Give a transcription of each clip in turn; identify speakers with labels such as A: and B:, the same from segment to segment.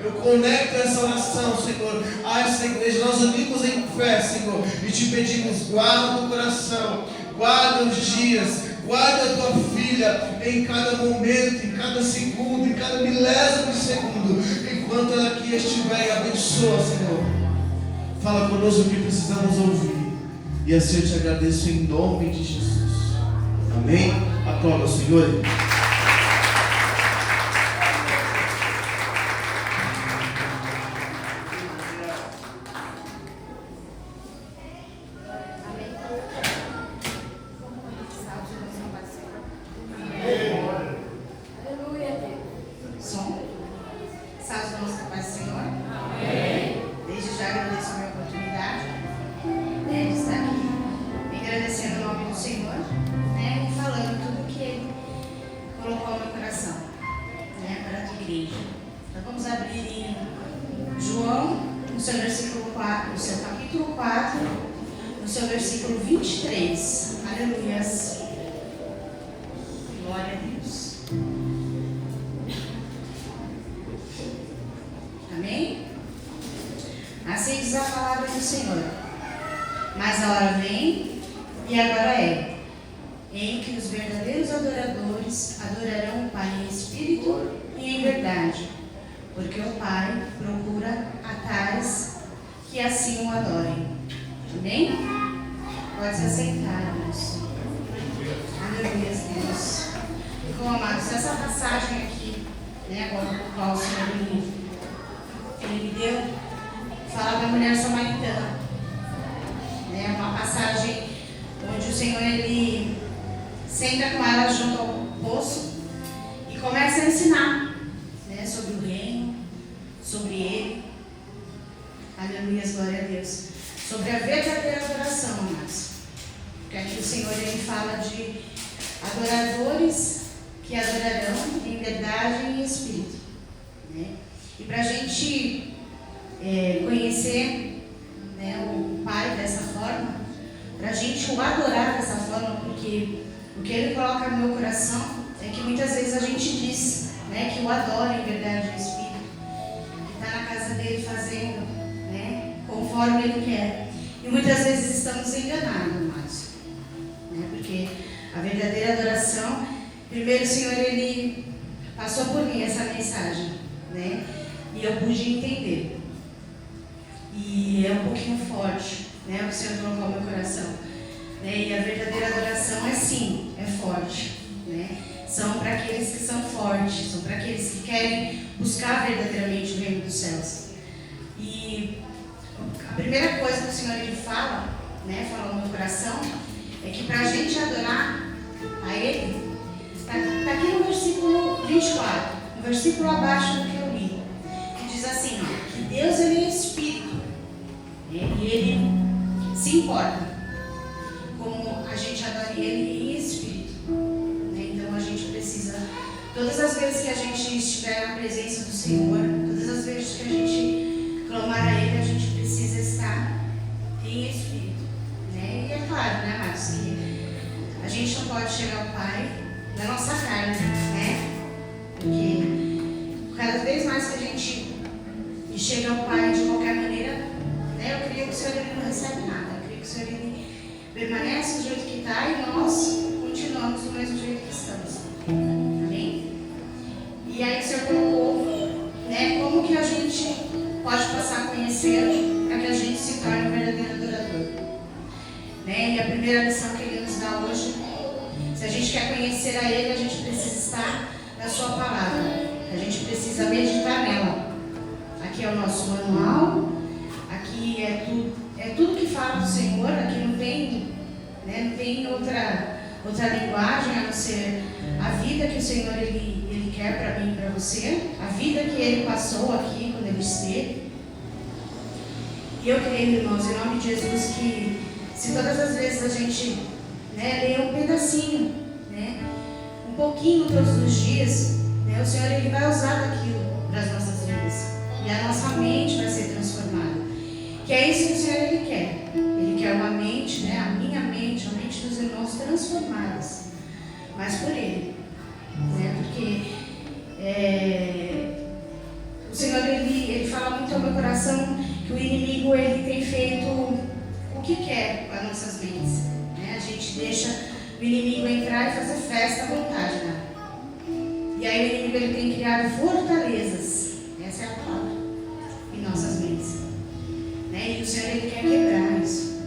A: Eu conecto essa oração, Senhor, a essa igreja. Nós unimos em fé, Senhor, e te pedimos, guarda o coração, guarda os dias, guarda a tua filha em cada momento, em cada segundo, em cada milésimo de segundo, enquanto ela aqui estiver, e abençoa, Senhor. Fala conosco o que precisamos ouvir, e assim eu te agradeço em nome de Jesus. Amém? Aplauda o Senhor.
B: Assim diz a palavra do Senhor. Mas a hora vem, e agora é, em que os verdadeiros adoradores adorarão o Pai em espírito e em verdade, porque o Pai procura a tais que assim o adorem. Amém? Pode se assentar, irmãos. Aleluia, Deus. Então, amados, essa passagem aqui, agora por qual o Senhor ele me deu, fala da mulher samaritana. Uma passagem onde o Senhor ele senta com ela junto ao poço e começa a ensinar sobre o reino, sobre ele. Aleluia, glória a Deus. Sobre a verdadeira adoração, amados. Porque aqui o Senhor ele fala de adoradores que adorarão em verdade e em espírito. E para a gente conhecer o Pai dessa forma, para a gente o adorar dessa forma, porque o que Ele coloca no meu coração é que muitas vezes a gente diz que o adora em verdade e em espírito, que está na casa dele fazendo conforme Ele quer. E muitas vezes estamos enganados, amados. Porque a verdadeira adoração, primeiro o Senhor Ele passou por mim essa mensagem, e eu pude entender. E é um pouquinho forte, o que o Senhor colocou no meu coração. E a verdadeira adoração é sim, é forte. São para aqueles que são fortes, são para aqueles que querem buscar verdadeiramente o reino dos céus. E a primeira coisa que o Senhor ele fala no meu coração, é que para a gente adorar a Ele, está aqui no versículo 24, um versículo abaixo do que eu li, que diz assim, que Deus ele é Espírito, e Ele se importa como a gente adora Ele em Espírito. Então a gente precisa, todas as vezes que a gente estiver na presença do Senhor, todas as vezes que a gente clamar a Ele, a gente precisa estar em Espírito. E é claro, amados, que a gente não pode chegar ao Pai na nossa carne, porque cada vez mais que a gente chega ao Pai de qualquer maneira, eu creio que o Senhor ele não recebe nada, eu creio que o Senhor ele permanece do jeito que está e nós continuamos do mesmo jeito que estamos. Amém? E aí o Senhor colocou, como que a gente pode passar a conhecê-lo para que a gente se torne um verdadeiro adorador. E a primeira lição que Ele nos dá hoje, se a gente quer conhecer a Ele, a gente precisa estar na Sua palavra, a gente precisa meditar nela. Aqui é o nosso manual, aqui é tudo que fala do Senhor, aqui não tem outra linguagem a não ser a vida que o Senhor ele quer para mim e para você, a vida que Ele passou aqui quando Ele esteve. E eu creio, irmãos, em nome de Jesus, que se todas as vezes a gente ler um pedacinho, um pouquinho todos os dias, o Senhor ele vai usar daquilo para as nossas vidas. E a nossa mente vai ser transformada. Que é isso que o Senhor ele quer. Ele quer uma mente, a minha mente, a mente dos irmãos transformadas. Mas por Ele. Porque o Senhor ele meu coração que o inimigo ele tem feito o que quer com as nossas mentes. Né? A gente deixa o inimigo entrar e fazer festa à vontade. Né? E aí o inimigo ele tem criado fortalezas. Essa é a palavra. Em nossas mentes. Né? E o Senhor ele quer quebrar isso.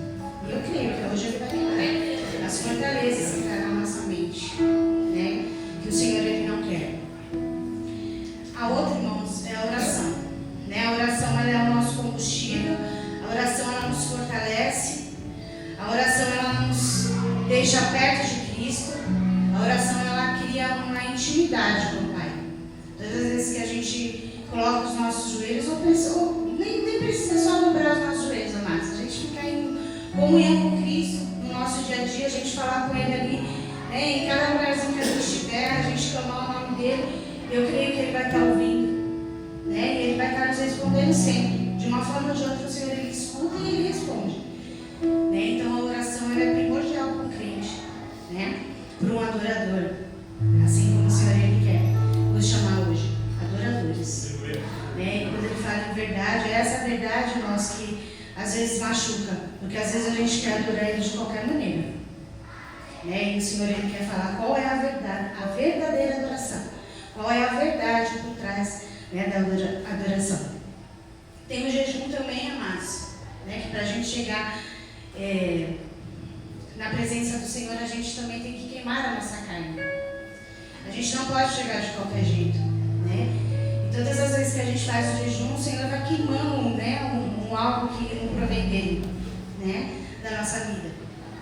B: E eu creio que hoje ele vai quebrar as fortalezas que estão na nossa mente. Né? Que o Senhor ele não quer. A outra, irmãos, é a oração. Né? A oração ela é o nosso combustível. A oração ela nos fortalece. A oração ela nos deixa perto de Cristo. A oração ela cria uma intimidade com o Pai. Todas as vezes que a gente coloca os nossos joelhos, ou nem precisa só dobrar os nossos joelhos, amados. A gente fica em comunhão com Cristo no nosso dia a dia, a gente falar com Ele ali, né? Em cada lugarzinho que a gente estiver, a gente clamar o nome dEle. Eu creio que Ele vai estar ouvindo, né? E Ele vai estar nos respondendo sempre. De uma forma ou de outra, o Senhor Ele escuta e Ele responde. Né? Então a oração ela é primordial para o crente, né? Para um adorador. Assim como o Senhor Ele quer nos chamar hoje, adoradores. Né? E quando Ele fala em verdade, é essa verdade, irmãos, que às vezes machuca. Porque às vezes a gente quer adorar Ele de qualquer maneira. Né? E o Senhor Ele quer falar qual é a verdade, a verdadeira adoração. Qual é a verdade por trás, né, da adoração. Tem o jejum também, amados, né, que para a gente chegar na presença do Senhor, a gente também tem que queimar a nossa carne. A gente não pode chegar de qualquer jeito. Né? E todas as vezes que a gente faz o jejum, o Senhor vai queimando, né, algo que não provém dele, né, da nossa vida.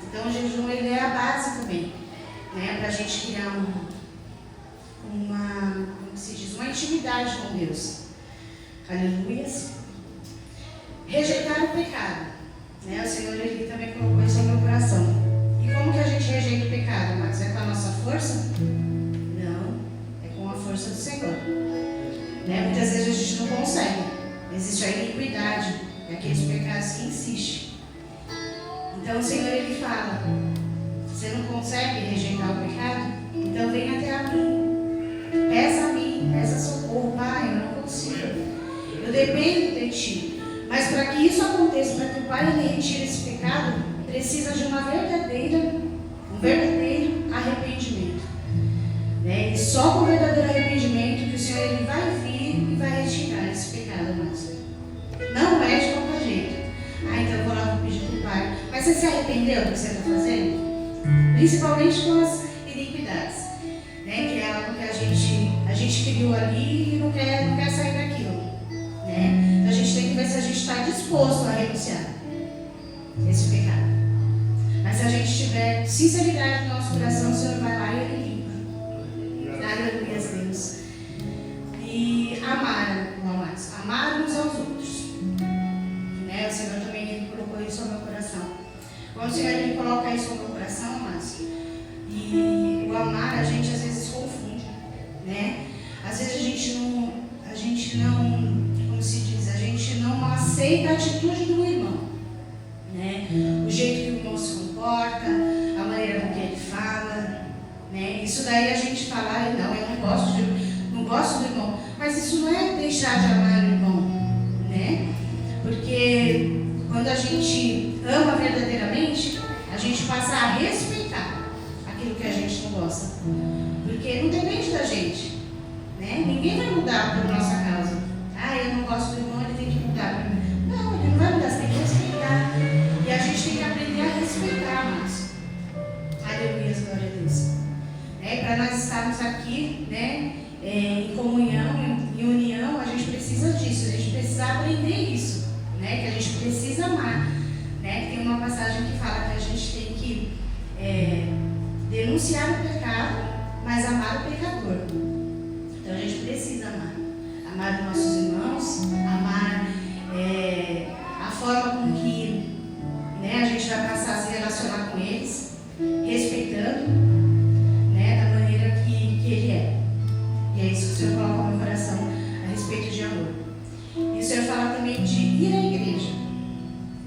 B: Então o jejum ele é a base também, né, para a gente criar como se diz, uma intimidade com Deus. Aleluias. Rejeitar o pecado. Né? O Senhor ele também colocou isso no meu coração. E como que a gente rejeita o pecado, Marcos? É com a nossa força? Não, é com a força do Senhor. Né? Muitas vezes a gente não consegue. Existe a iniquidade, é aqueles pecados que insistem. Então o Senhor ele fala: você não consegue rejeitar o pecado? Então vem até a mim. Peça a mim, peça socorro, Pai, eu não consigo. Eu dependo de Ti. Mas para que isso aconteça, para que o Pai ele retire esse pecado, precisa de um verdadeiro arrependimento. Né? E só com o verdadeiro arrependimento que o Senhor ele vai vir e vai retirar esse pecado, amados. Não é de qualquer jeito. Então eu vou lá pedir para o Pai. Mas você se arrependeu do que você está fazendo? Principalmente com as iniquidades. Né, que é algo que a gente criou ali e não quer sair daquilo. Né? Então a gente tem que ver se a gente está disposto a renunciar esse pecado. Mas se a gente tiver sinceridade no nosso coração, o Senhor vai lá e Ele limpa. Aleluia a Deus. E amar uns aos outros. Né? O Senhor também ele colocou isso no meu coração. Quando o Senhor ele coloca isso no meu coração, amados, e o amar a gente às vezes confunde, né? Às vezes a gente não, como se diz, a gente não aceita a atitude do irmão, né? O jeito que o irmão se comporta, a maneira com que ele fala, né? Isso daí a gente fala, não, eu não gosto do irmão, mas isso não é deixar de amar o irmão, né? Porque quando a gente ama verdadeiramente, a gente passa a respeitar aquilo que a gente não gosta. Porque não depende da gente. Né? Ninguém vai mudar por nossa causa. Eu não gosto do irmão, ele tem que mudar. Não, ele não vai mudar, você tem que respeitar. E a gente tem que aprender a respeitar, amados. Aleluia, glória a Deus. Para nós estarmos aqui, né, em comunhão, em união, a gente precisa disso. A gente precisa aprender isso. Né? Que a gente precisa amar. Né? Tem uma passagem que fala que a gente tem que denunciar o pecado, mas amar o pecador. Então a gente precisa amar. Amar os nossos irmãos, amar a forma com que, né, a gente vai passar a se relacionar com eles, respeitando, né, da maneira que ele é. E é isso que o Senhor coloca no meu coração a respeito de amor. E o Senhor fala também de ir à igreja,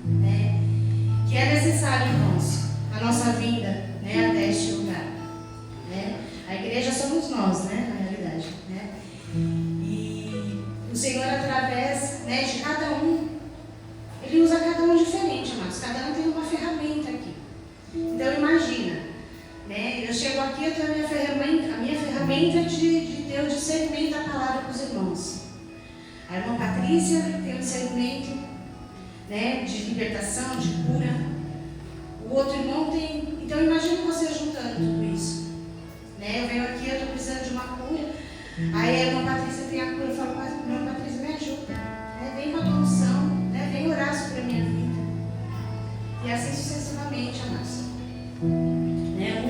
B: né, que é necessário, irmãos, a nossa vinda, né, até este lugar. Né? A igreja somos nós, né, na realidade. Né? E o Senhor, através, né, de cada um, Ele usa cada um diferente, amados. Cada um tem uma ferramenta aqui. Então imagina, né? Eu chego aqui, eu tenho a minha ferramenta de ter o discernimento da palavra para os irmãos. A irmã Patrícia tem um discernimento, né, de libertação, de cura. O outro irmão tem. Então imagina você juntando tudo isso, né? Eu venho aqui, eu estou precisando de uma cura. Aí a irmã Patrícia tem a cura, eu falo, mas irmã Patrícia, me ajuda, né? Vem com a tua unção, né? Vem orar sobre a minha vida. E assim sucessivamente, amados. Né?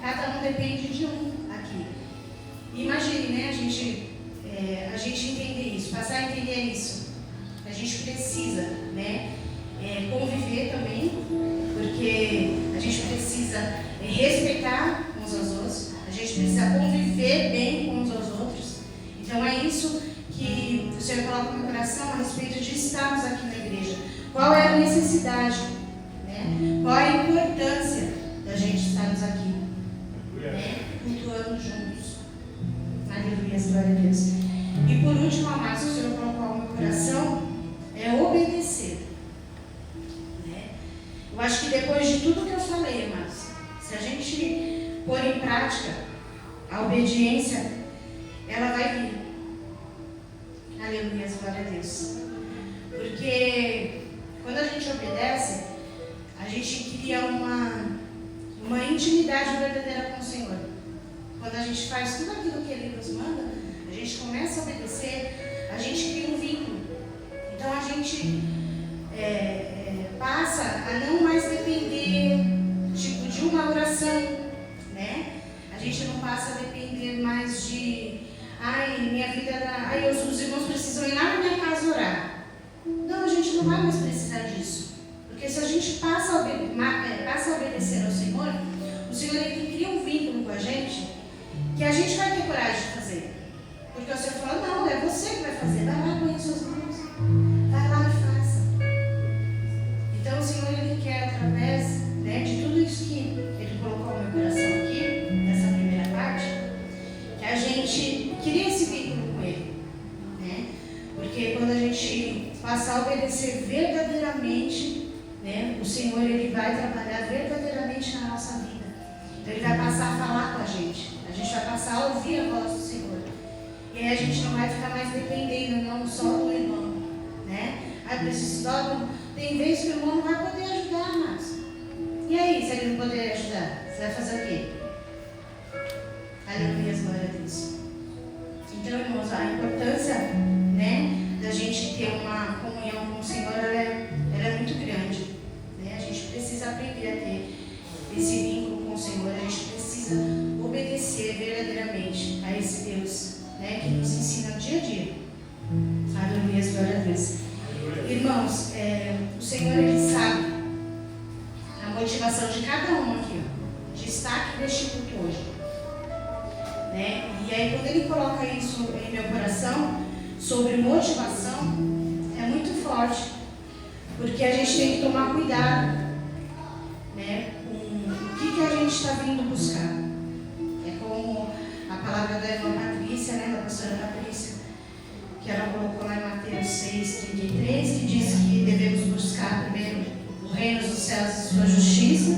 B: Cada um depende de um aqui. Imagine, né? A gente entender isso, passar a entender isso. A gente precisa, né? Conviver também, porque a gente precisa respeitar uns aos outros, a gente precisa conviver bem uns aos outros. Então é isso que o Senhor coloca no meu coração a respeito de estarmos aqui na igreja. Qual é a necessidade, né? Qual é a importância da gente estarmos aqui, né? Cultuando juntos. Aleluia, glória a Deus. E por último, amados, o Senhor colocou no meu coração é obedecer. Eu acho que depois de tudo que eu falei, amados, se a gente pôr em prática a obediência, ela vai vir. Aleluia, glória a Deus. Porque quando a gente obedece, a gente cria uma intimidade verdadeira com o Senhor. Quando a gente faz tudo aquilo que Ele nos manda, a gente começa a obedecer, a gente cria um vínculo. Então a gente passa a não mais depender de uma oração, né? A gente não passa a depender mais de minha vida, os irmãos precisam ir lá na minha casa orar. Não, a gente não vai mais precisar disso. Porque se a gente passa a obedecer ao Senhor, o Senhor ele cria um vínculo com a gente que a gente vai ter coragem de fazer. Porque o Senhor fala, não, é você que vai fazer, vai lá, põe as suas mãos, vai lá e faça. Então o Senhor ele quer, através, né, de tudo isso que Ele colocou no meu coração aqui, nessa primeira parte, que a gente crie esse vínculo com Ele, né? Porque quando a gente passar a obedecer verdadeiramente, né, o Senhor ele vai trabalhar verdadeiramente na nossa vida. Então Ele vai passar a falar com a gente vai passar a ouvir a voz do Senhor. E aí a gente não vai ficar mais dependendo não só do irmão, né? Preciso tem vezes que o irmão não vai poder ajudar, mas e aí, se ele não poder ajudar, você vai fazer o quê? Aleluia, glória a Deus. Então, irmãos, a importância, né, da gente ter uma comunhão com o Senhor, ela é muito grande, né? A gente precisa aprender a ter esse vínculo com o Senhor, a gente precisa obedecer verdadeiramente a esse Deus, né, que nos ensina dia a dia. Aleluia, glória a Deus. Irmãos, o Senhor ele sabe a motivação de cada um aqui, ó, de estar aqui neste culto hoje, né? E aí quando Ele coloca isso em meu coração sobre motivação, é muito forte, porque a gente tem que tomar cuidado, né, com o que a gente está vindo buscar. É como a palavra da irmã Patrícia, né, da pastora Patrícia, que ela colocou lá em Mateus 6:33, que diz que devemos buscar primeiro o reino dos céus e sua justiça,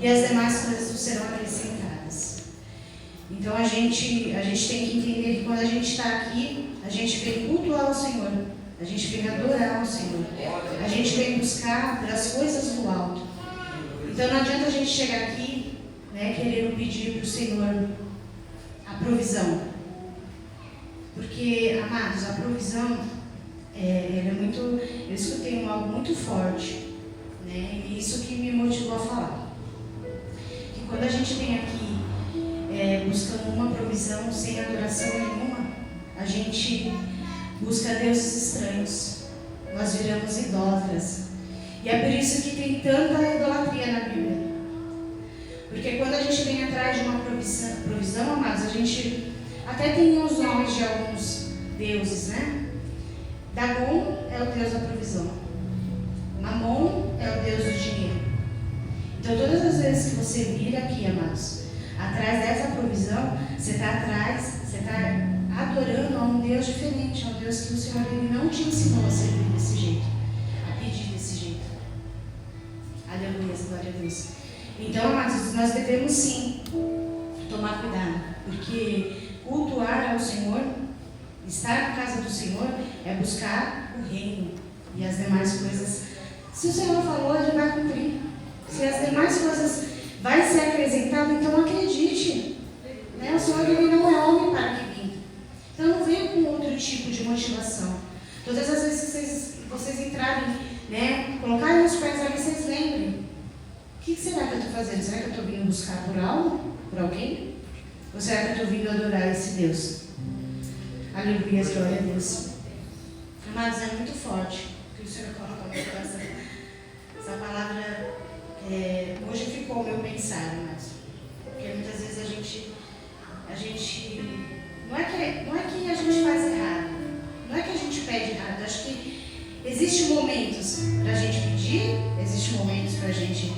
B: e as demais coisas nos serão acrescentadas. Então a gente tem que entender que quando a gente está aqui, a gente vem cultuar o Senhor, a gente vem adorar o Senhor, a gente vem buscar pelas coisas do alto. Então não adianta a gente chegar aqui, né, querendo pedir para o Senhor a provisão. Porque, amados, a provisão é muito. Eu escutei algo muito forte, né? E isso que me motivou a falar. Que quando a gente vem aqui buscando uma provisão sem adoração nenhuma, a gente busca deuses estranhos. Nós viramos idólatras. E é por isso que tem tanta idolatria na Bíblia. Porque quando a gente vem atrás de uma provisão, amados, a gente até tem os nomes de alguns deuses, né? Dagon é o deus da provisão. Mamon é o deus do dinheiro. Então, todas as vezes que você vir aqui, amados, atrás dessa provisão, você está adorando a um Deus diferente. diferente, é um Deus que o Senhor ele não te ensinou a servir desse jeito, a pedir desse jeito. Aleluia, glória a Deus. Então, amados, nós devemos sim tomar cuidado, porque cultuar ao Senhor, estar na casa do Senhor, é buscar o reino e as demais coisas. Se o Senhor falou, Ele vai cumprir. Se as demais coisas vai ser acrescentado, então acredite. Né? O Senhor ele não é homem para que minta. Então não venha com outro tipo de motivação. Todas as vezes que vocês entrarem, né, colocarem os pés ali, vocês lembrem. O que será que eu estou fazendo? Será que eu estou vindo buscar por algo? Por alguém? Ou será que eu estou vindo adorar esse Deus? Aleluia, glória a Deus. Amados, é muito forte o que o Senhor coloca no meu coração. Essa palavra modificou o meu pensar, mas porque muitas vezes a gente não é que a gente faz errado, não é que a gente pede errado. Acho que existem momentos para a gente pedir, existem momentos para a gente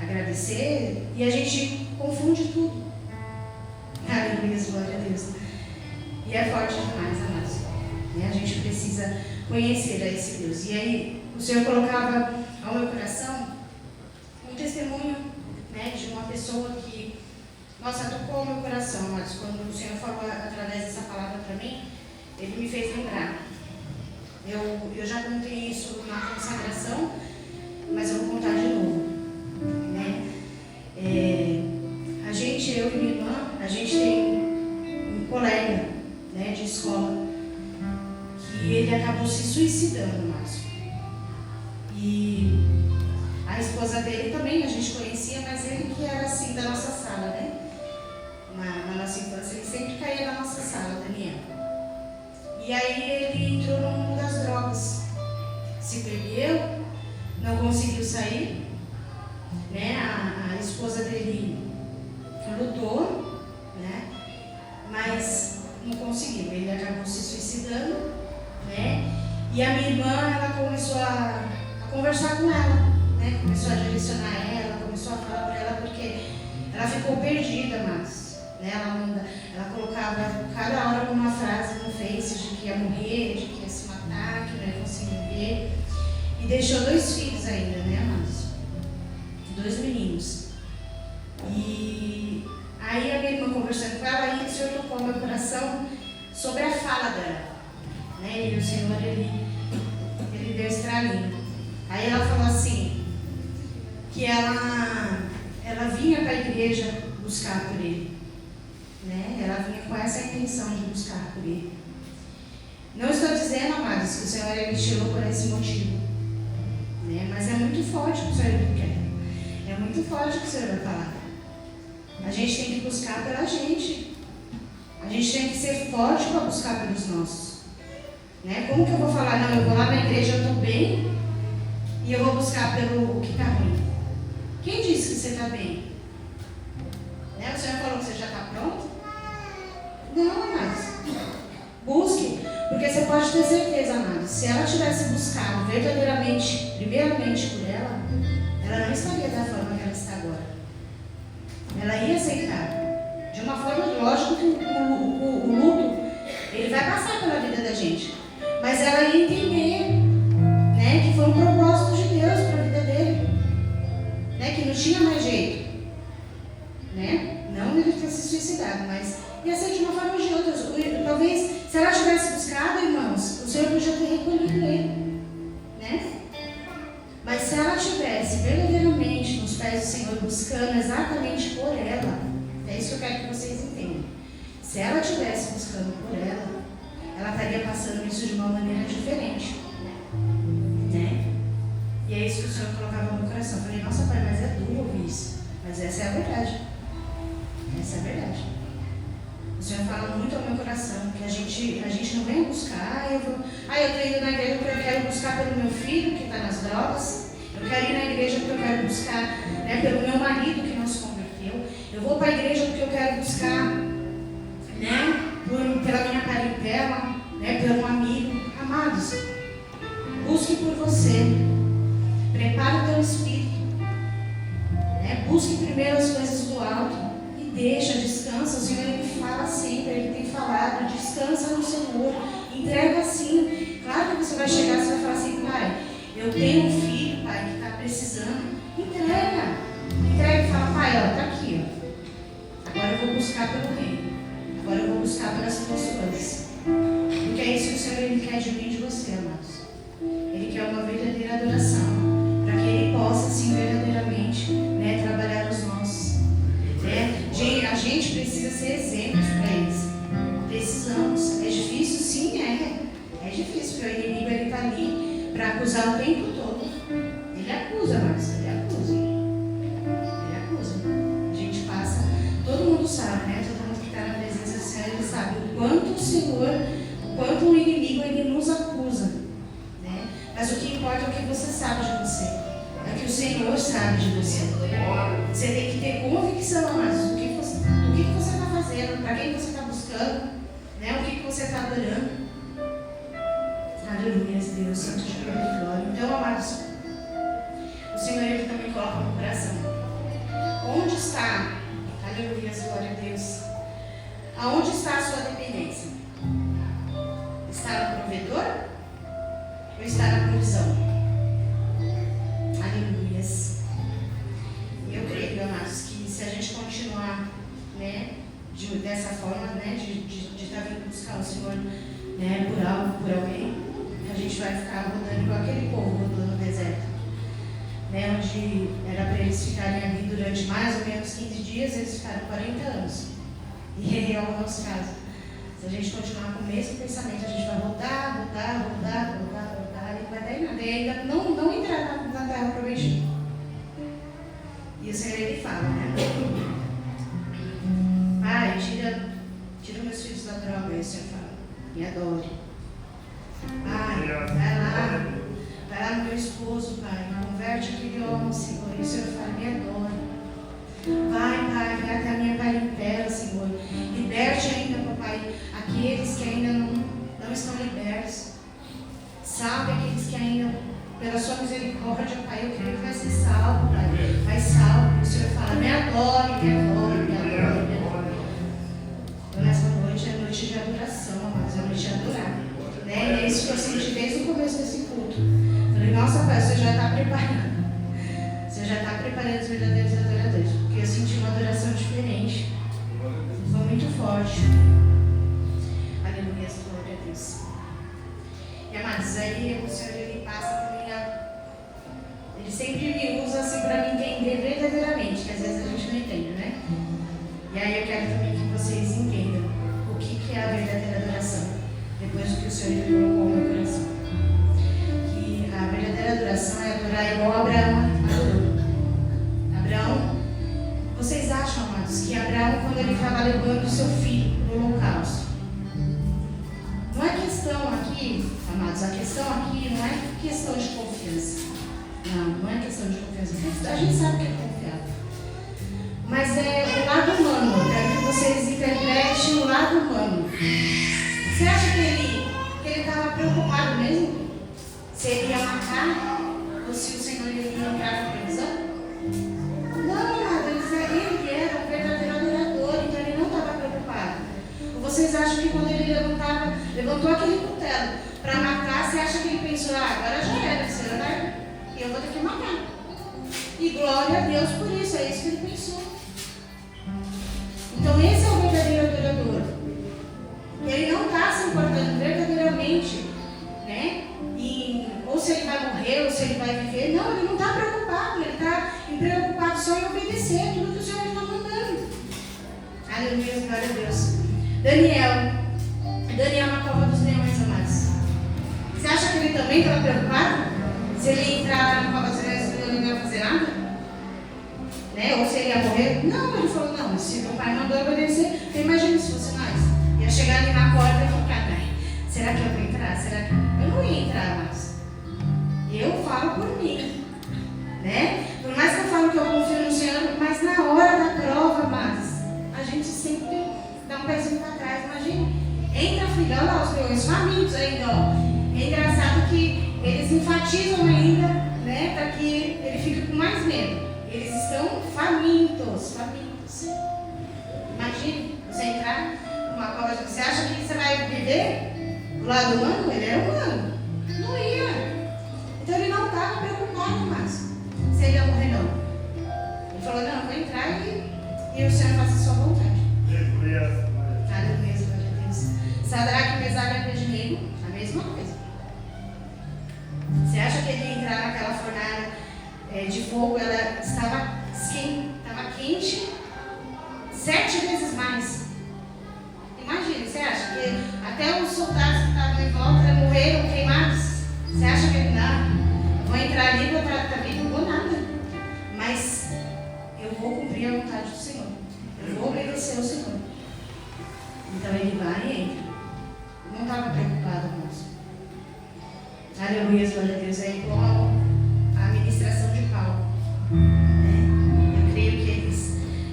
B: agradecer e a gente confunde tudo. Aleluia, glória a Deus. E é forte demais, amados. A gente precisa conhecer a esse Deus. E aí o Senhor colocava ao meu coração um testemunho, né, de uma pessoa que, nossa, tocou o meu coração, mas quando o Senhor falou através dessa palavra para mim, Ele me fez lembrar. Eu já contei isso na consagração, mas eu vou contar de novo. Né? Eu e minha irmã, a gente tem um colega, né, de escola, que ele acabou se suicidando, Márcio. E a esposa dele também a gente conhecia, mas ele que era assim da nossa sala, né? Na nossa infância, ele sempre caía na nossa sala, Daniel. E aí ele entrou no mundo das drogas, se perdeu, não conseguiu sair, né? A esposa dele lutou, né? Mas não conseguiu, ele acabou se suicidando, né? E a minha irmã, ela começou a conversar com ela, né? Começou a direcionar ela, começou a falar para ela, porque ela ficou perdida, mas, né? Ela colocava cada hora uma frase no Face de que ia morrer, de que ia se matar, que não ia conseguir viver. E deixou 2 filhos ainda, né, amados? 2 meninos. E aí a minha irmã conversando com ela, e o Senhor tocou no meu coração sobre a fala dela, né? E o Senhor, ele deu estralinho. Aí ela falou assim, que ela vinha para a igreja buscar por ele, né? Ela vinha com essa intenção de buscar por ele. Não estou dizendo, amados, que o Senhor ele tirou por esse motivo, né? Mas é muito forte o que o Senhor quer. É muito forte o que o Senhor vai falar. A gente tem que buscar pela gente. A gente tem que ser forte para buscar pelos nossos. Né? Como que eu vou falar? Não, eu vou lá na igreja, eu estou bem, e eu vou buscar pelo que está ruim. Quem disse que você está bem? Né? O Senhor falou que você já está pronto? Não, amados. Busque, porque você pode ter certeza, amados, se ela tivesse buscado verdadeiramente, primeiramente por ela não estaria da forma que ela está agora. Ela ia aceitar. De uma forma, lógico que o luto, ele vai passar pela vida da gente. Mas ela ia entender, né, que foi um propósito de Deus para a vida dele. Né, que não tinha mais jeito. Né? Não ele ter se suicidado, mas ia ser de uma forma ou de outra. Talvez, se ela tivesse buscado, irmãos, o Senhor podia ter recolhido ele. Né? Mas se ela tivesse verdadeiramente nos pés do Senhor, buscando exatamente por ela, é isso que eu quero que vocês entendam. Se ela estivesse buscando por ela estaria passando isso de uma maneira diferente. Né? E é isso que o Senhor colocava no meu coração. Eu falei, nossa, pai, mas é duro ouvir isso. Mas essa é a verdade. Essa é a verdade. O Senhor fala muito ao meu coração, que a gente não vem buscar, eu estou indo na igreja porque eu quero buscar pelo meu filho que está nas drogas, eu quero ir na igreja porque eu quero buscar, né, pelo meu marido que não se converteu, eu vou para a igreja porque eu quero buscar, né, pela minha parentela, né, pelo amigo. Amados, busque por você, prepare o teu espírito, né, busque primeiro as coisas do alto. Deixa, descansa, o Senhor ele fala sempre, ele tem falado, descansa no Senhor, entrega tenho um filho, pai, que está precisando. Entrega. Entrega e fala, pai, ó, tá aqui, ó. Agora eu vou buscar pelo reino. Agora eu vou buscar pelas pessoas. Porque é isso que o Senhor ele quer de mim e de você, amados. Ele quer uma verdadeira adoração. Para que Ele possa, assim, verdadeiramente, né, trabalhar os nossos. Né? A gente precisa ser exemplos para eles. Precisamos. É difícil? Sim, é. É difícil, porque o inimigo está ali para acusar o tempo todo. Ele acusa, mas ele acusa. Ele acusa. A gente passa, todo mundo sabe, né? Todo mundo que está na presença do Senhor, ele sabe o quanto o Senhor, o quanto o inimigo ele nos acusa. Né? Mas o que importa é o que você sabe de você. É o que o Senhor sabe de você. Você tem que ter convicção, mas do que você está fazendo, para quem você está buscando, né? O que você está adorando. Aleluia, Deus, santo de glória. Então, amados, o Senhor ele também coloca no coração. Onde está, aleluia, glória a Deus, aonde está a sua dependência? Está no provedor ou está na provisão? Aleluia. Eu creio, amados, que se a gente continuar, né, dessa forma, né, de estar vindo buscar o Senhor, né, por algo, por alguém, a gente vai ficar rodando igual aquele povo rodando no deserto, né, onde era para eles ficarem ali durante mais ou menos 15 dias, eles ficaram 40 anos. E é o nosso caso. Se a gente continuar com o mesmo pensamento, a gente vai rodar, e não vai dar em nada. E ainda não entrar na terra prometida. E o Senhor ele fala, né? Pai, tira meus filhos da droga. E o Senhor fala, me adore. Pai, vai lá no meu esposo, Pai, converte aquele homem, Senhor. E o Senhor fala, me adore. Vai, Pai, vai até a minha parentela, Senhor. Liberte ainda, Papai, aqueles que ainda não estão libertos. Salve aqueles que ainda, pela sua misericórdia, Pai, eu creio que vai ser salvo, Pai. Vai salvo. O Senhor fala, me adore, me adore, me adore, me adore. Então, nessa noite é noite de adoração, amados, é noite de adorar. Né? E é isso que eu senti desde o começo desse culto. Falei, nossa, Pai, você já está preparando. Você já está preparando os verdadeiros adoradores. Porque eu senti uma adoração diferente. Foi muito forte. Aleluia, glória a Deus. E amados, aí o Senhor ele passa por mim. Ele sempre me usa assim para me entender verdadeiramente. Que às vezes a gente não entende, né? E aí eu quero também que vocês entendam o que é a verdadeira adoração. Depois do que o Senhor ele colocou no meu coração. Que a verdadeira adoração é adorar igual Abraão adorou. Abraão, vocês acham, amados, que Abraão, quando ele estava levando o seu filho para o holocausto, não é questão aqui, amados, a questão aqui não é questão de confiança. Não é questão de confiança. A gente sabe que é confiável. Mas é o lado humano. Eu quero que vocês interpretem o lado humano. Você acha que ele estava preocupado mesmo? Se ele ia matar? Ou se o Senhor ia entrar na previsão? Não, ele era um verdadeiro adorador, então ele não estava preocupado. Ou vocês acham que quando ele levantou aquele cutelo para matar, você acha que ele pensou, agora já era, Senhor, e eu vou ter que matar. E glória a Deus por isso, é isso que ele pensou. Então esse é o verdadeiro adorador. Ele não está se importando verdadeiramente, né? Ou se ele vai morrer, ou se ele vai viver. Não, ele não está preocupado. Ele está preocupado só em obedecer tudo que o Senhor está mandando. Aleluia, glória a Deus. Daniel na cova dos leões, amados. Você acha que ele também estava preocupado? Se ele entrar na cova dos leões, ele não ia fazer nada? Né? Ou se ele ia morrer? Não, ele falou, não, se meu pai mandou obedecer, imagina se fosse nós. Ia chegar ali na porta e ficar, será que eu vou entrar? Será que eu não ia entrar mais? Eu falo por mim, né? Por mais que eu falo que eu confio no Senhor, mas na hora da prova, mas a gente sempre dá um pezinho para trás. Imagina, entra filha, olha lá os leões famintos ainda, ó. É engraçado que eles enfatizam ainda, né? Para que ele fique com mais medo. Eles estão famintos. Imagine você entrar numa cova. Você acha que você vai viver do lado humano? Ele era humano. Não ia. Então ele não estava você ia morrer não. Ele falou, não, eu vou entrar e o Senhor faça a sua vontade. Aleluia, glória a Deus. Sadraque, Mesaque e Abednego, a mesma coisa. Você acha que ele ia entrar naquela fornalha de fogo, ela estava quente 7 vezes mais. Imagina, você acha que até os soldados que estavam em volta morreram queimados? Você acha que ele não? Vou entrar ali, vou estar vivo, não vou nada. Mas eu vou cumprir a vontade do Senhor. Eu vou obedecer ao Senhor. Então ele vai e entra. Não estava preocupado, moço. Aleluia, glória a Deus. É igual a ministração de Paulo. Eu creio que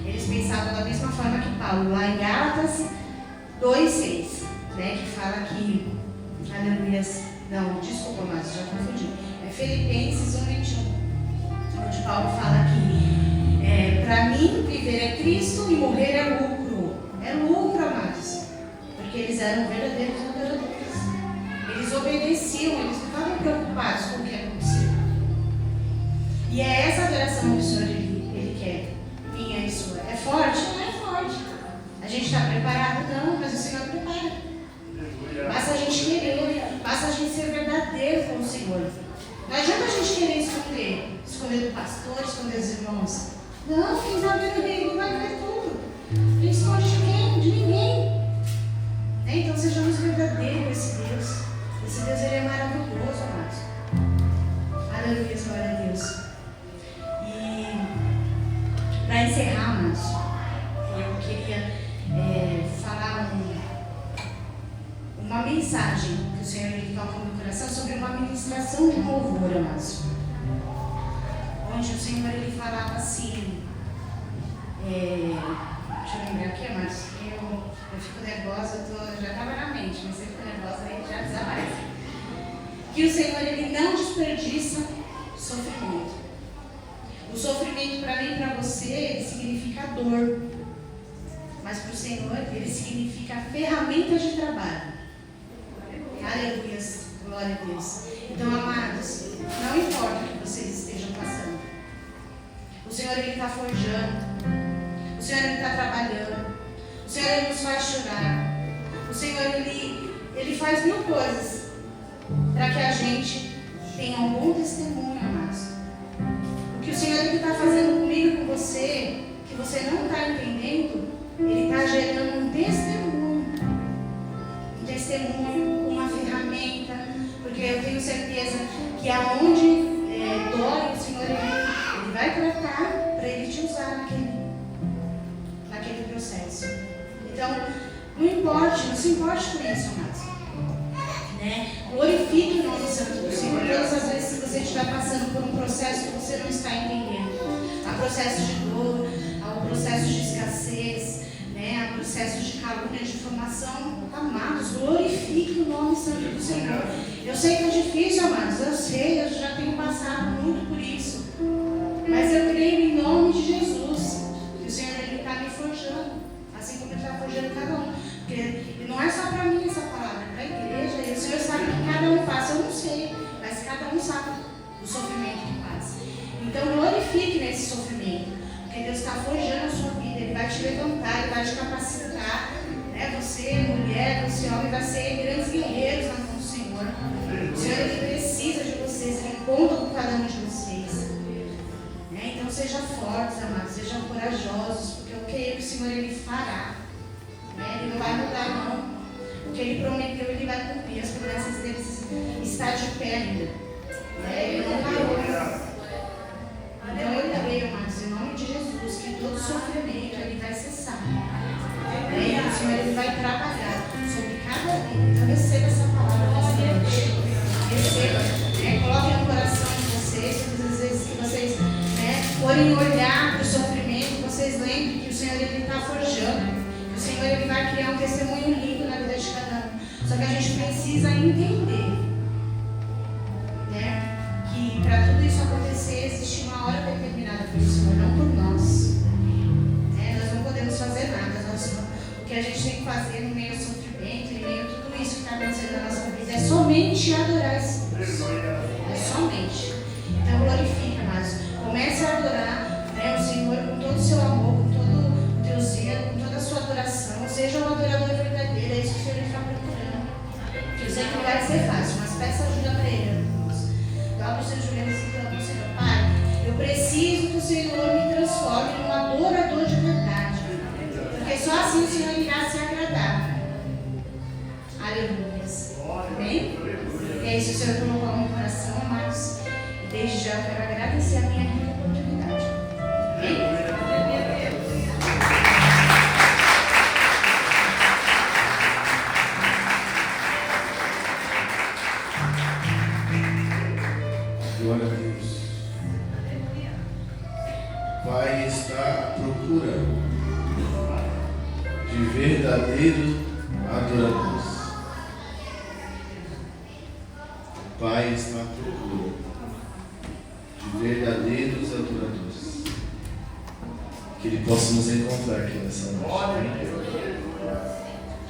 B: eles pensavam da mesma forma que Paulo, lá em Gálatas 2:6, que fala que, aleluia, não, desculpa, mas já confundi. É Filipenses 1:21, onde Paulo fala que para mim viver é Cristo e morrer é lucro. É lucro, amados, porque eles eram verdadeiros adoradores. Eles obedeciam, eles não estavam preocupados com o que acontecia. E é essa adoração que o Senhor ele quer, minha e sua. É forte? Não é forte. A gente está preparado? Não, mas o Senhor prepara. Basta a gente querer, basta a gente ser verdadeiro com o Senhor. Não adianta a gente querer esconder do pastor, esconder dos irmãos. Não, quem está vendo ele vai ver tudo. Não esconde de quem? De ninguém. Então sejamos verdadeiros com esse Deus. Esse Deus ele é maravilhoso, amados. Aleluia, glória a Deus. E para encerrar, amados, eu queria falar uma mensagem que o Senhor me toca no meu coração sobre uma ministração de louvor, amados. Onde o Senhor ele falava assim, deixa eu lembrar aqui, amados, eu fico nervosa, já estava na mente, mas se eu fico nervosa aí já desaparece. Que o Senhor ele não desperdiça sofrimento. O sofrimento para mim e para você, ele significa dor. Mas para o Senhor, ele significa ferramenta de trabalho. Aleluia, glória a Deus. Então, amados, não importa o que vocês estejam passando. O Senhor, ele está forjando. O Senhor, ele está trabalhando. O Senhor, ele nos faz chorar. O Senhor, ele faz mil coisas para que a gente tenha um bom testemunho, amados. O que o Senhor está fazendo comigo e com você, que você não está entendendo, ele está gerando um testemunho, uma ferramenta, porque eu tenho certeza que aonde dói, o Senhor ele vai tratar para ele te usar naquele processo. Então, não se importe com isso, amados. Glorifique o nome santo do Senhor. Todas as vezes que você estiver passando por um processo que você não está entendendo, há processo de dor, há processo de escassez, há processo de calúnia, de difamação, amados, glorifique o nome santo do Senhor. Eu sei que é difícil, amados, eu sei, eu já tenho passado muito por isso, mas eu creio em nome de Jesus que o Senhor está me forjando, assim como ele está forjando cada um, porque não é só para mim essa palavra, é para a igreja, e o Senhor sabe que cada um passa, eu não sei, mas cada um sabe o sofrimento que passa. Então glorifique nesse sofrimento, porque Deus está forjando a sua vida, ele vai te levantar, ele vai te capacitar, você, mulher, você, homem, vai ser grandes guerreiros na mão do Senhor. O Senhor ele precisa de vocês, ele conta com cada um de vocês. Então sejam fortes, amados, sejam corajosos, porque eu creio que o Senhor ele fará. Ele não vai mudar, não. O que ele prometeu, ele vai cumprir. As promessas dele estão de pé ainda. Ele não parou. Então eu creio, amados, em nome de Jesus, que todo sofrimento ele vai cessar. E o Senhor ele vai trabalhar sobre cada vida. Então receba essa palavra nessa noite. Receba. Coloque no coração de vocês, todas as vezes que vocês forem olhar para o sofrimento, vocês lembrem que o Senhor ele está forjando. Que o Senhor ele vai criar um testemunho lindo na vida de cada um. Só que a gente precisa entender que para tudo isso acontecer existe uma hora determinada pelo Senhor, não por nós. Nós não podemos fazer nada. O que a gente tem que fazer no meio do sofrimento, em meio a tudo isso que está acontecendo na nossa vida, é somente adorar esse Deus. É somente. Então glorifica, amados. Comece a adorar, né, o Senhor com todo o seu amor, com todo o teu zelo, com toda a sua adoração. Seja um adorador verdadeiro, é isso que o Senhor está procurando. Eu sei que não vai ser fácil, mas peça ajuda para Ele, irmãos. Dobra os seus joelhos e clama ao Senhor: Pai, eu preciso que o Senhor me transforme num adorador de verdade, porque só assim o Senhor irá se agradar. Aleluia. Amém? E é isso que o Senhor colocou no meu coração, amados. E desde já eu quero agradecer a minha rica oportunidade. Amém?
A: Glória a Deus. Pai está à procura de verdadeiros adoradores. Pai está à procura de verdadeiros adoradores. Que Ele possa nos encontrar aqui nessa noite.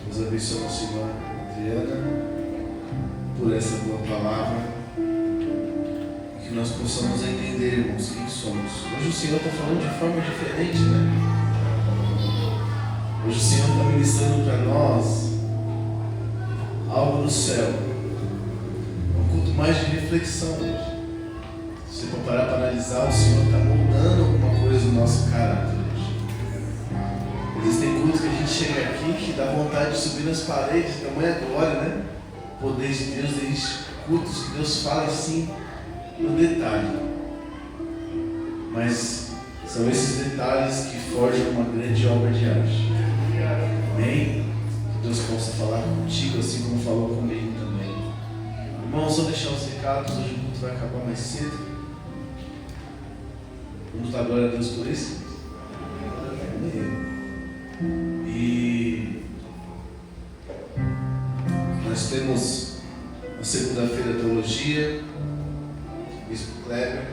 A: Nos abençoe, Senhor Adriana, por essa boa palavra. Que nós possamos entender, irmãos, quem somos. Hoje o Senhor está falando de forma diferente, né? Hoje o Senhor está ministrando para nós algo do céu. Um culto mais de reflexão hoje. Se você for parar para analisar, o Senhor está moldando alguma coisa no nosso caráter hoje. Existem cultos que a gente chega aqui que dá vontade de subir nas paredes, tamanha glória, né? O poder de Deus, existe cultos que Deus fala assim no detalhe, mas são esses detalhes que forjam uma grande obra de arte. Amém? Que Deus possa falar contigo assim como falou comigo também. Irmãos, só deixar os recados, hoje o culto vai acabar mais cedo. Vamos dar glória a Deus por isso? E nós temos na segunda-feira teologia, Bispo Kleber.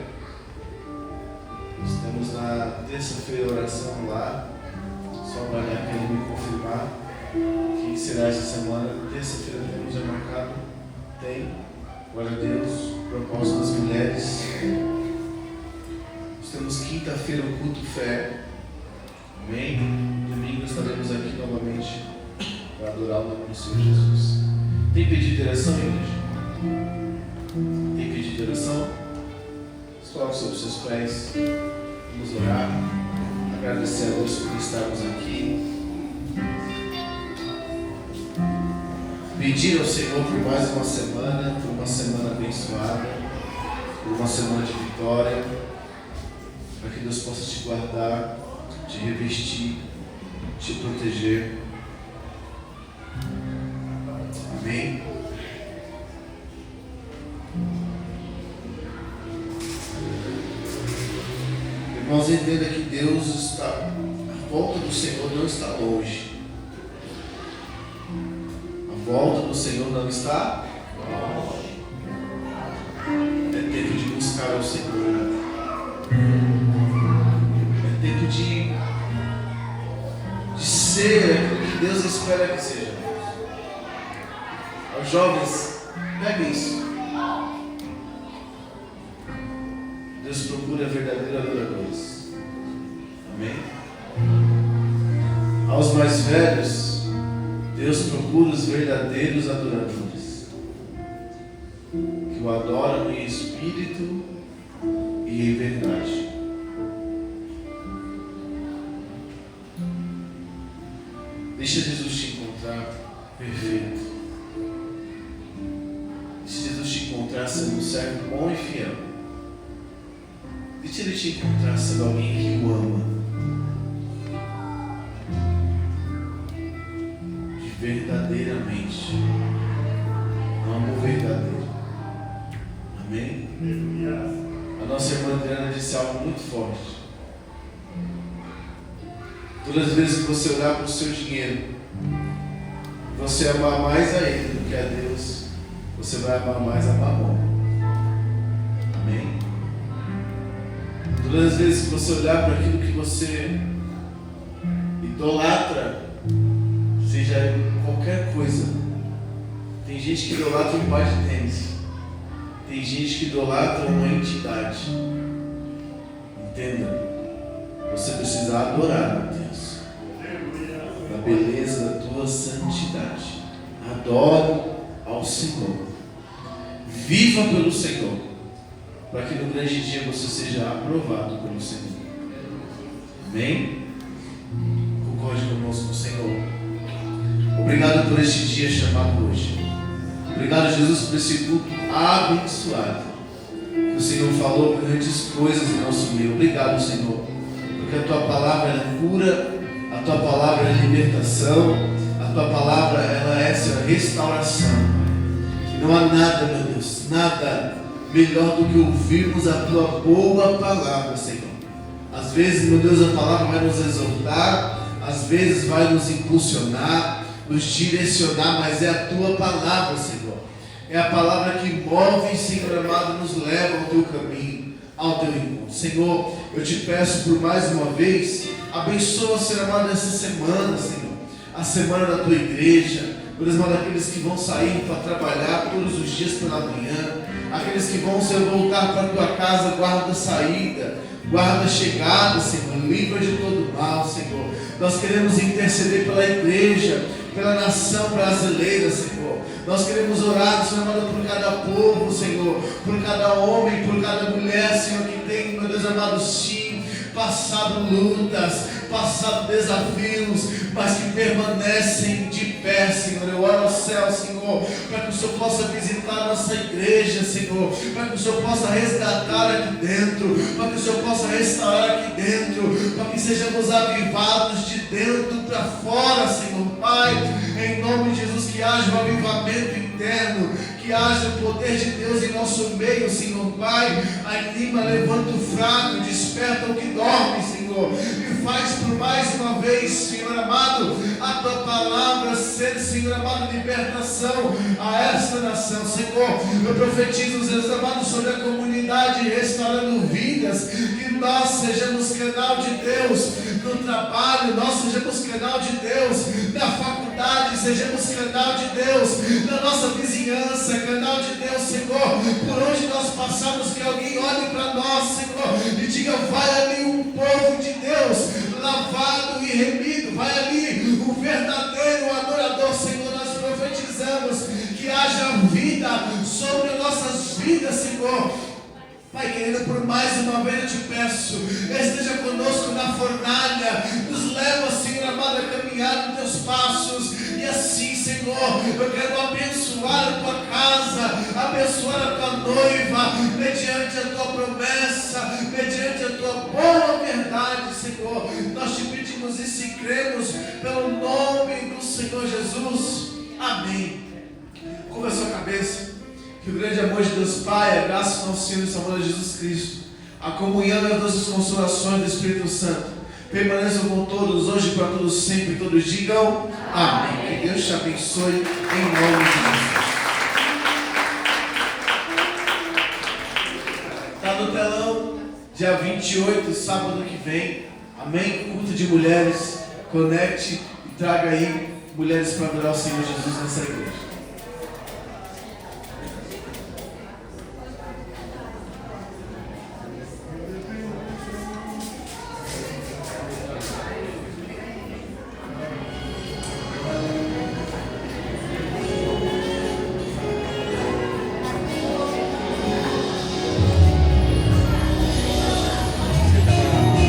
A: Nós temos na terça-feira oração lá. Só aguardar para ele me confirmar que será essa semana. Terça-feira temos já marcado. Tem, glória a Deus, propósito das mulheres. Nós temos quinta-feira o culto fé. Amém? Domingo estaremos aqui novamente para adorar o nome do Senhor Jesus. Tem pedido de oração, igreja? Tem pedido de oração? Coloque sobre os seus pés. Vamos orar. Agradecer a Deus por estarmos aqui. Pedir ao Senhor por mais uma semana, por uma semana abençoada, por uma semana de vitória, para que Deus possa te guardar, te revestir, te proteger. Amém? Irmãos, entenda que Deus está, a volta do Senhor não está longe. A volta do Senhor não está longe. É tempo de buscar o Senhor. É tempo de ser aquilo que Deus espera que seja. Aos jovens, peguem isso. Deus procura verdadeiros adoradores. Amém? Aos mais velhos, Deus procura os verdadeiros adoradores, que o adoram em espírito e em verdade. Deixa Jesus te encontrar perfeito. Deixa Jesus te encontrar sendo um servo bom e fiel. Deixa Ele te encontrar sendo alguém que o ama. De verdadeiramente. Um amor verdadeiro. Amém? A nossa irmã Adriana disse algo muito forte. Todas as vezes que você olhar para o seu dinheiro, você amar mais a Ele do que a Deus, você vai amar mais a Mamon. Amém? Todas as vezes que você olhar para aquilo que você idolatra, seja qualquer coisa, tem gente que idolatra um par de tênis, tem gente que idolatra uma entidade, Entenda, você precisa adorar a Deus, na beleza da tua santidade. Adore ao Senhor, viva pelo Senhor, para que no grande dia você seja aprovado pelo Senhor. Amém? Concorde conosco, Senhor. Obrigado por este dia chamado hoje. Obrigado, Jesus, por esse culto abençoado. O Senhor falou grandes coisas em nosso meio. Obrigado, Senhor, porque a tua palavra é cura, a tua palavra é libertação, a tua palavra ela é essa restauração. E não há nada, meu Deus, nada melhor do que ouvirmos a tua boa palavra, Senhor. Às vezes, meu Deus, a palavra vai nos exortar, às vezes vai nos impulsionar, nos direcionar, mas é a tua palavra, Senhor. É a palavra que move, Senhor amado, nos leva ao teu caminho, ao teu encontro. Senhor, eu te peço por mais uma vez, abençoa, Senhor amado, essa semana, Senhor, a semana da tua igreja, por exemplo, aqueles que vão sair para trabalhar todos os dias pela manhã, aqueles que vão, Senhor, voltar para a tua casa, guarda a saída, guarda a chegada, Senhor, livra de todo mal, Senhor. Nós queremos interceder pela igreja, pela nação brasileira, Senhor. Nós queremos orar, Senhor, amado, por cada povo, Senhor, por cada homem, por cada mulher, Senhor, que tem, meu Deus amado, sim, passado lutas, passado desafios, mas que permanecem de pé, Senhor. Eu oro ao céu, Senhor, para que o Senhor possa visitar a nossa igreja, Senhor, para que o Senhor possa resgatar aqui dentro, para que o Senhor possa restaurar aqui dentro, para que sejamos avivados de dentro para fora, Senhor. Pai, em nome de Jesus, que haja um avivamento interno, que haja o poder de Deus em nosso meio, Senhor. Pai, anima, levanta o fraco, desperta o que dorme, Senhor, e faz por mais uma vez, Senhor amado, a tua palavra ser, Senhor amado, libertação a esta nação, Senhor. Eu profetizo, Deus amado, sobre a comunidade restaurando vidas, que nós sejamos canal de Deus no trabalho, nós sejamos canal de Deus na faculdade, sejamos canal de Deus na nossa vizinhança, canal de Deus, Senhor, por onde nós passamos, que alguém olhe para nós, Senhor, e diga: vai ali um povo de Deus, lavado e remido, vai ali o verdadeiro adorador, Senhor. Nós profetizamos que haja vida sobre as nossas vidas, Senhor. Pai querido, por mais uma vez eu te peço, esteja conosco na fornalha, nos leva, Senhor amado, a caminhar nos teus passos, e assim, Senhor, eu quero abençoar a tua casa, abençoar a tua noiva, mediante a tua promessa, mediante a tua boa verdade, Senhor. Nós te pedimos isso e cremos pelo nome do Senhor Jesus. Amém. Curva a sua cabeça. Que o grande amor de Deus Pai, a graça do nosso Senhor e Salvador Jesus Cristo, a comunhão e as doces consolações do Espírito Santo permaneçam com todos, hoje para todos sempre. Todos digam amém. Que Deus te abençoe em nome de Jesus. Está no telão, dia 28, sábado que vem. Amém? Culto de mulheres. Conecte e traga aí mulheres para adorar o Senhor Jesus nessa igreja.